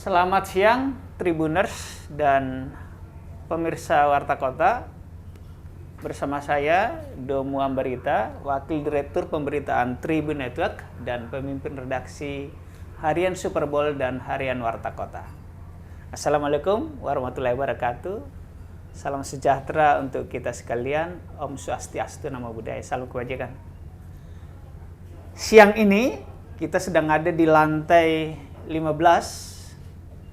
Selamat siang Tribuners dan pemirsa Warta Kota. Bersama saya Domu Ambarita, Wakil Direktur Pemberitaan Tribun Network dan pemimpin redaksi Harian Super Bowl dan Harian Warta Kota. Assalamualaikum warahmatullahi wabarakatuh. Salam sejahtera untuk kita sekalian. Om Swastiastu, Namo Buddhaya, salam kebajikan. Siang ini kita sedang ada di lantai 15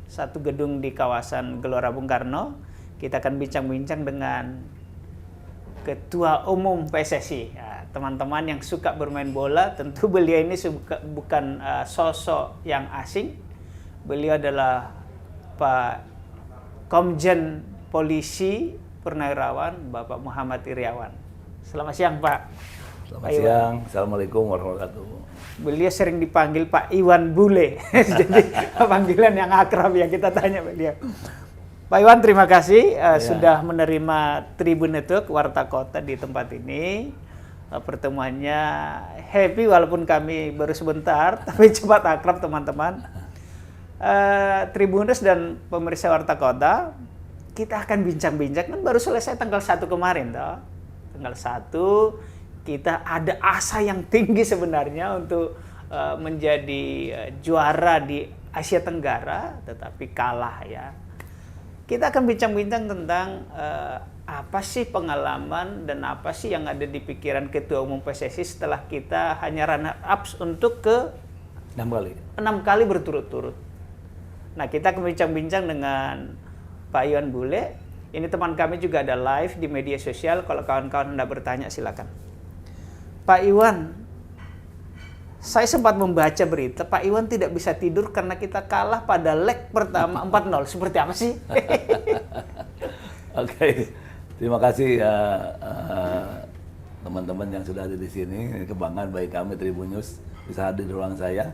satu gedung di kawasan Gelora Bung Karno. Kita akan bincang-bincang dengan Ketua Umum PSSI. Ya, teman-teman yang suka bermain bola, tentu beliau ini bukan sosok yang asing. Beliau adalah Pak Komjen Polisi Purnawirawan Bapak Muhammad Iryawan. Selamat siang Pak. Selamat siang. Assalamualaikum warahmatullahi wabarakatuh. Beliau sering dipanggil Pak Iwan Bule. Jadi panggilan yang akrab ya, kita tanya beliau. Pak Iwan, terima kasih sudah menerima Tribun Network Warta Kota di tempat ini. Pertemuannya happy walaupun kami baru sebentar, tapi cepat akrab teman-teman. Tribuners dan pemirsa Warta Kota, kita akan bincang-bincang, kan baru selesai tanggal 1 kemarin toh. Tanggal 1 kita ada asa yang tinggi sebenarnya untuk menjadi juara di Asia Tenggara, tetapi kalah ya. Kita akan bincang-bincang tentang apa sih pengalaman dan apa sih yang ada di pikiran Ketua Umum PSSI setelah kita hanya runner up untuk ke 6 kali berturut-turut. Nah, kita akan bincang-bincang dengan Pak Iwan Bule. Ini teman kami juga ada live di media sosial. Kalau kawan-kawan hendak bertanya silakan. Pak Iwan, saya sempat membaca berita Pak Iwan tidak bisa tidur karena kita kalah pada leg pertama 4-0. Seperti apa sih? Oke, terima kasih teman-teman yang sudah ada di sini. Kebanggaan bagi kami Tribun News bisa hadir di ruang saya.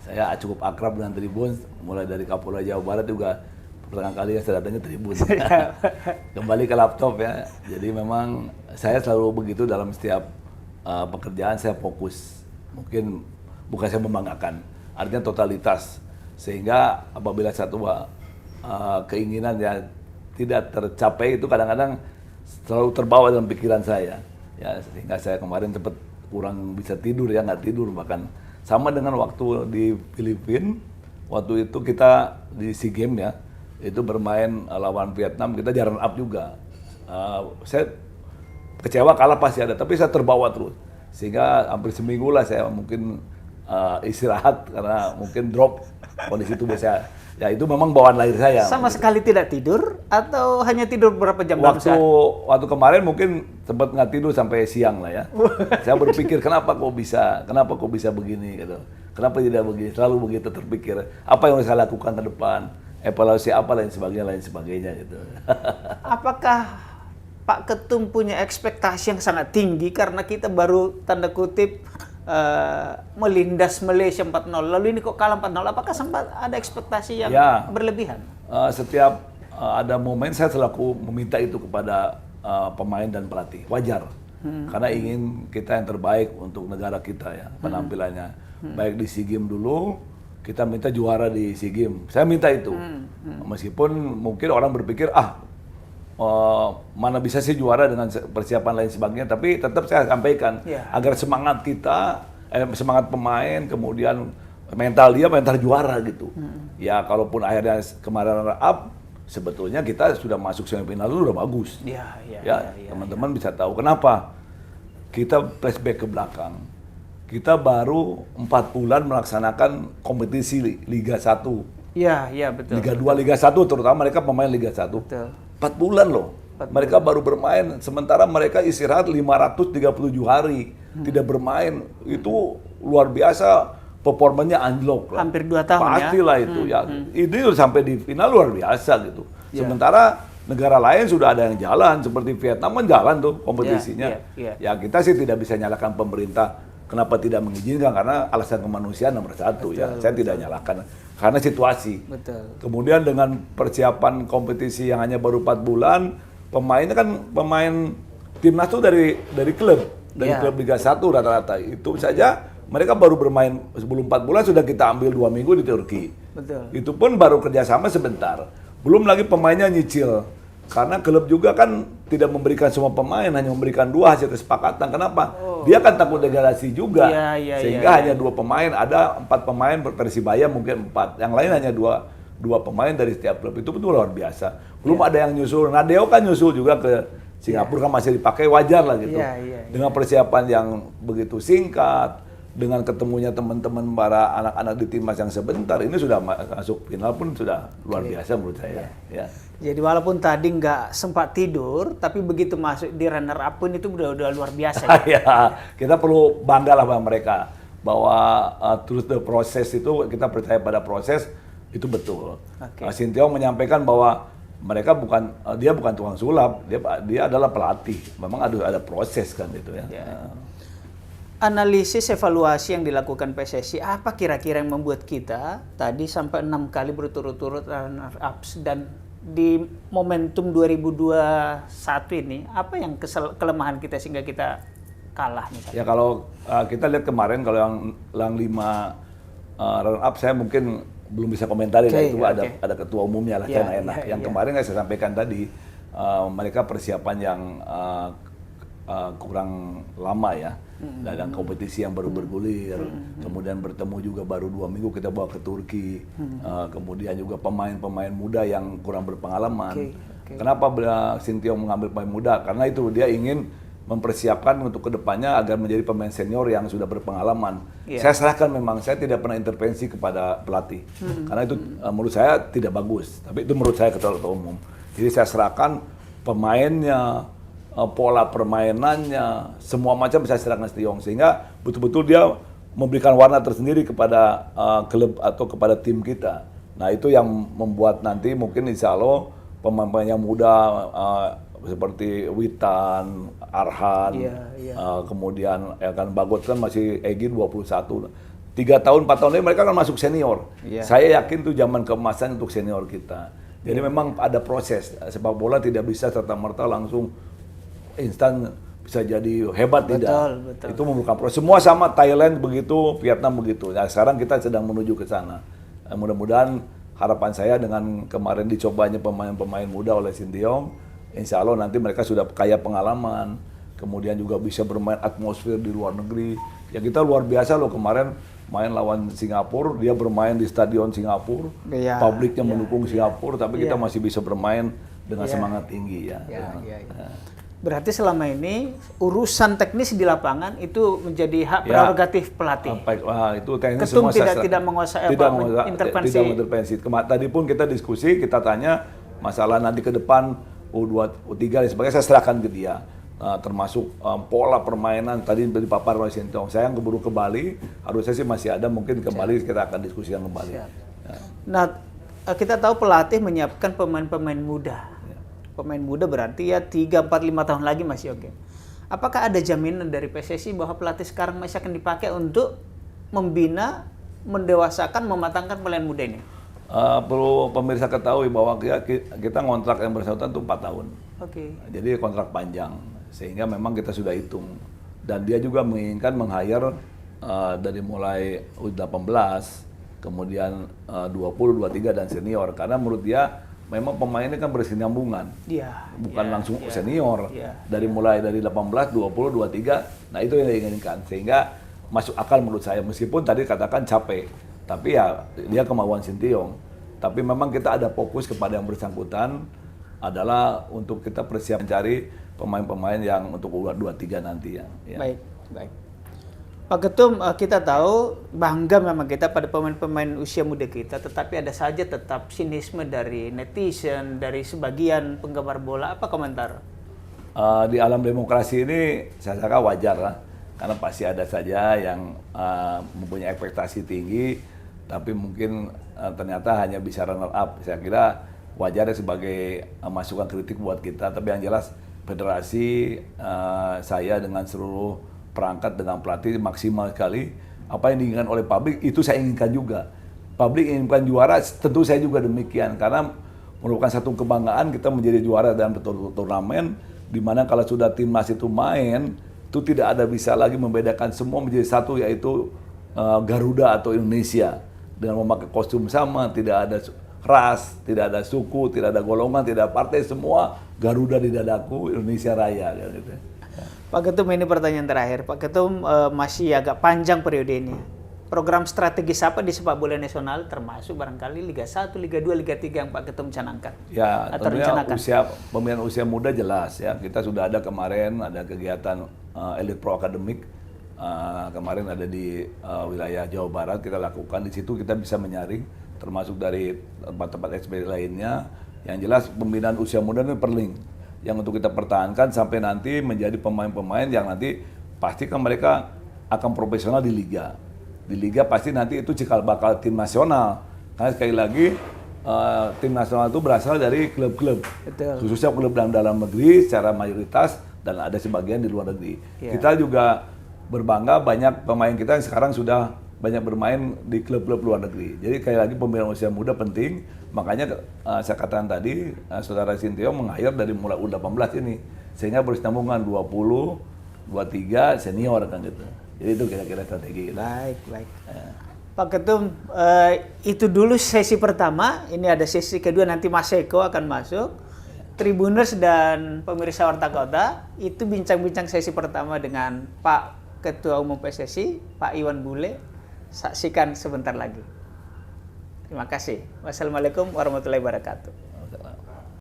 Saya cukup akrab dengan Tribun, mulai dari Kapolda Jawa Barat juga pertama kali saya datangnya Tribun. Kembali ke laptop ya. Jadi memang saya selalu begitu dalam setiap pekerjaan, saya fokus. Mungkin bukan saya membanggakan, artinya totalitas. Sehingga apabila satu keinginan yang tidak tercapai itu kadang-kadang selalu terbawa dalam pikiran saya. Ya, sehingga saya kemarin sempat kurang bisa tidur ya, nggak tidur bahkan. Sama dengan waktu di Filipina, waktu itu kita di SEA Games ya, itu bermain lawan Vietnam, kita jarang up juga. Saya kecewa kalah pasti ada, tapi saya terbawa terus. Sehingga hampir seminggu lah saya mungkin istirahat karena mungkin drop kondisi tubuh saya. Ya itu memang bawaan lahir saya. Sama sekali tidak tidur atau hanya tidur berapa jam? Waktu kemarin mungkin sempat nggak tidur sampai siang lah ya. Saya berpikir kenapa kok bisa begini gitu. Kenapa tidak begini? Selalu begitu terpikir. Apa yang harus saya lakukan ke depan? Evaluasi apa lain sebagainya gitu. Apakah Pak Ketum punya ekspektasi yang sangat tinggi karena kita baru tanda kutip melindas Malaysia 4-0, lalu ini kok kalah 4-0, apakah sempat ada ekspektasi yang berlebihan? Setiap ada momen saya selalu meminta itu kepada pemain dan pelatih, wajar. Karena ingin kita yang terbaik untuk negara kita ya, penampilannya. Baik di SEA Games dulu, kita minta juara di SEA Games, saya minta itu. Meskipun mungkin orang berpikir, mana bisa sih juara dengan persiapan lain sebagainya, tapi tetap saya sampaikan agar semangat kita, semangat pemain, kemudian mental juara gitu. Ya kalaupun akhirnya kemarin runner up, sebetulnya kita sudah masuk semifinal itu udah bagus. Teman-teman bisa tahu kenapa kita flashback ke belakang. Kita baru 4 bulan melaksanakan kompetisi Liga 1. Iya, betul. Liga 2, Liga 1 terutama mereka pemain Liga 1. Betul. 4 bulan loh. Mereka baru bermain, sementara mereka istirahat 537 hari tidak bermain. Itu luar biasa, performanya anjlok lah. Hampir 2 tahun pastilah ya. Itu ya. Ini sampai di final luar biasa gitu. Sementara negara lain sudah ada yang jalan, seperti Vietnam kan jalan tuh kompetisinya. Ya kita sih tidak bisa nyalakan pemerintah kenapa tidak mengizinkan, karena alasan kemanusiaan nomor 1 ya. Saya tidak nyalakan karena situasi. Kemudian dengan persiapan kompetisi yang hanya baru 4 bulan, pemainnya kan pemain timnas tuh dari klub, klub Liga 1 rata-rata. Itu saja mereka baru bermain sebelum 4 bulan sudah kita ambil 2 minggu di Turki. Betul. Itu pun baru kerjasama sebentar. Belum lagi pemainnya nyicil. Karena klub juga kan tidak memberikan semua pemain, hanya memberikan 2 hasil kesepakatan. Kenapa? Dia kan takut degradasi juga. Sehingga hanya 2 pemain, ada 4 pemain Persibaya mungkin 4. Yang lain hanya 2 pemain dari setiap klub. Itu betul luar biasa. Belum ada yang nyusul. Nadeo kan nyusul juga ke Singapura, kan masih dipakai, wajar lah gitu. Dengan persiapan yang begitu singkat, dengan ketemunya teman-teman para anak-anak di timnas yang sebentar, ini sudah masuk final pun sudah luar biasa menurut saya. Ya. Jadi walaupun tadi nggak sempat tidur, tapi begitu masuk di runner up pun itu udah luar biasa. Ya, kita perlu bangga lah sama mereka bahwa terus the proses itu, kita percaya pada proses itu betul. Sinteyong menyampaikan bahwa mereka dia bukan tukang sulap, dia adalah pelatih. Memang ada proses kan itu ya. Analisis evaluasi yang dilakukan PSSI, apa kira-kira yang membuat kita tadi sampai 6 kali berturut-turut runner ups, dan di momentum 2021 ini apa yang kelemahan kita sehingga kita kalah misalnya? Ya kalau kita lihat kemarin, kalau yang 5 runner up saya mungkin belum bisa komentari, itu ada ketua umumnya lah, enak. Yang kemarin saya sampaikan tadi, mereka persiapan yang kurang lama ya, dan kompetisi yang baru bergulir, kemudian bertemu juga baru 2 minggu kita bawa ke Turki, kemudian juga pemain-pemain muda yang kurang berpengalaman. Kenapa Sinteyong mengambil pemain muda? Karena itu dia ingin mempersiapkan untuk kedepannya agar menjadi pemain senior yang sudah berpengalaman. Saya serahkan, memang saya tidak pernah intervensi kepada pelatih, karena itu menurut saya tidak bagus. Tapi itu menurut saya ketua umum. Jadi saya serahkan pemainnya, pola permainannya, semua macam saya serahkan Sinteyong, sehingga betul-betul dia memberikan warna tersendiri kepada klub atau kepada tim kita. Nah itu yang membuat nanti mungkin insya Allah pemain-pemain yang muda seperti Witan, Arhan, kemudian kan Bagot kan masih Egy 21, 3 tahun 4 tahun lagi mereka akan masuk senior. Saya yakin itu zaman keemasan untuk senior kita. Jadi memang ada proses, sepak bola tidak bisa serta-merta langsung instan bisa jadi hebat, tidak. Itu memerlukan proses. Semua sama, Thailand begitu, Vietnam begitu. Nah, sekarang kita sedang menuju ke sana. Mudah-mudahan harapan saya dengan kemarin dicobanya pemain-pemain muda oleh Sinteyong, insya Allah nanti mereka sudah kaya pengalaman, kemudian juga bisa bermain atmosfer di luar negeri. Ya kita luar biasa loh, kemarin main lawan Singapura, dia bermain di stadion Singapura, publiknya mendukung Singapura, tapi kita masih bisa bermain dengan semangat tinggi ya. Berarti selama ini urusan teknis di lapangan itu menjadi hak prerogatif pelatih. Itu teknis Ketum semua tidak menguasai intervensi. Tidak intervensi. Tadi pun kita diskusi, kita tanya masalah nanti ke depan U2, U3 dan sebagainya, saya serahkan ke dia. Termasuk pola permainan tadi dipapar oleh Sinteyong. Saya yang keburu ke Bali, harusnya sih masih ada, mungkin ke Bali kita akan diskusikan kembali. Nah, kita tahu pelatih menyiapkan pemain-pemain muda. Pemain muda berarti ya 3, 4, 5 tahun lagi masih oke. Apakah ada jaminan dari PSSI bahwa pelatih sekarang masih akan dipakai untuk membina, mendewasakan, mematangkan pemain muda ini? Perlu pemirsa ketahui bahwa kita ngontrak yang bersangkutan itu 4 tahun. Jadi kontrak panjang, sehingga memang kita sudah hitung. Dan dia juga menginginkan meng-hire dari mulai U18, kemudian 20, 23 dan senior. Karena menurut dia memang pemainnya kan berkesinambungan, bukan langsung senior. Dari mulai dari 18, 20, 23, nah itu yang diinginkan. Sehingga masuk akal menurut saya, meskipun tadi katakan capek, tapi ya dia kemauan Sinteyong. Tapi memang kita ada fokus kepada yang bersangkutan adalah untuk kita persiapan mencari pemain-pemain yang untuk U23 nanti ya. Baik. Pak Ketum, kita tahu bangga memang kita pada pemain-pemain usia muda kita, tetapi ada saja tetap sinisme dari netizen, dari sebagian penggemar bola. Apa komentar? Di alam demokrasi ini saya kira wajar lah, karena pasti ada saja yang mempunyai ekspektasi tinggi, tapi mungkin ternyata hanya bisa runner up. Saya kira wajar sebagai masukan kritik buat kita, tapi yang jelas federasi, saya dengan seluruh perangkat dengan pelatih maksimal sekali. Apa yang diinginkan oleh publik itu saya inginkan juga. Publik inginkan juara, tentu saya juga demikian, karena merupakan satu kebanggaan kita menjadi juara dalam turnamen, di mana kalau sudah timnas itu main itu tidak ada bisa lagi membedakan semua menjadi satu, yaitu Garuda atau Indonesia. Dengan memakai kostum sama, tidak ada ras, tidak ada suku, tidak ada golongan, tidak ada partai, semua Garuda di dadaku, Indonesia Raya. Gitu. Pak Ketum, ini pertanyaan terakhir. Pak Ketum masih agak panjang periode ini. Program strategis apa di sepak bola nasional, termasuk barangkali Liga 1, Liga 2, Liga 3 yang Pak Ketum canangkan? Ya, atau tentunya rencanakan? pemilihan usia muda jelas ya. Kita sudah ada kemarin, ada kegiatan Elite Pro Academic. Kemarin ada di wilayah Jawa Barat, kita lakukan. Di situ kita bisa menyaring, termasuk dari tempat-tempat SPD lainnya. Yang jelas pembinaan usia muda ini perling. Yang untuk kita pertahankan sampai nanti menjadi pemain-pemain yang nanti pastikan mereka akan profesional di liga. Di liga pasti nanti itu cikal bakal tim nasional. Karena sekali lagi tim nasional itu berasal dari klub-klub. Khususnya klub dalam negeri secara mayoritas dan ada sebagian di luar negeri. Yeah. Kita juga berbangga banyak pemain kita yang sekarang sudah banyak bermain di klub-klub luar negeri. Jadi sekali lagi pembinaan usia muda penting. Makanya saya katakan tadi, Saudara Sinteyong meng-hire dari mulai U18 ini. Sehingga berkesinambungan 20, 23 senior kan gitu. Jadi itu kira-kira strategi kita. Baik. Pak Ketum, itu dulu sesi pertama. Ini ada sesi kedua, nanti Mas Eko akan masuk. Tribuners dan pemirsa Warta Kota, itu bincang-bincang sesi pertama dengan Pak Ketua Umum PSSI, Pak Iwan Bule. Saksikan sebentar lagi. Terima kasih. Wassalamualaikum warahmatullahi wabarakatuh.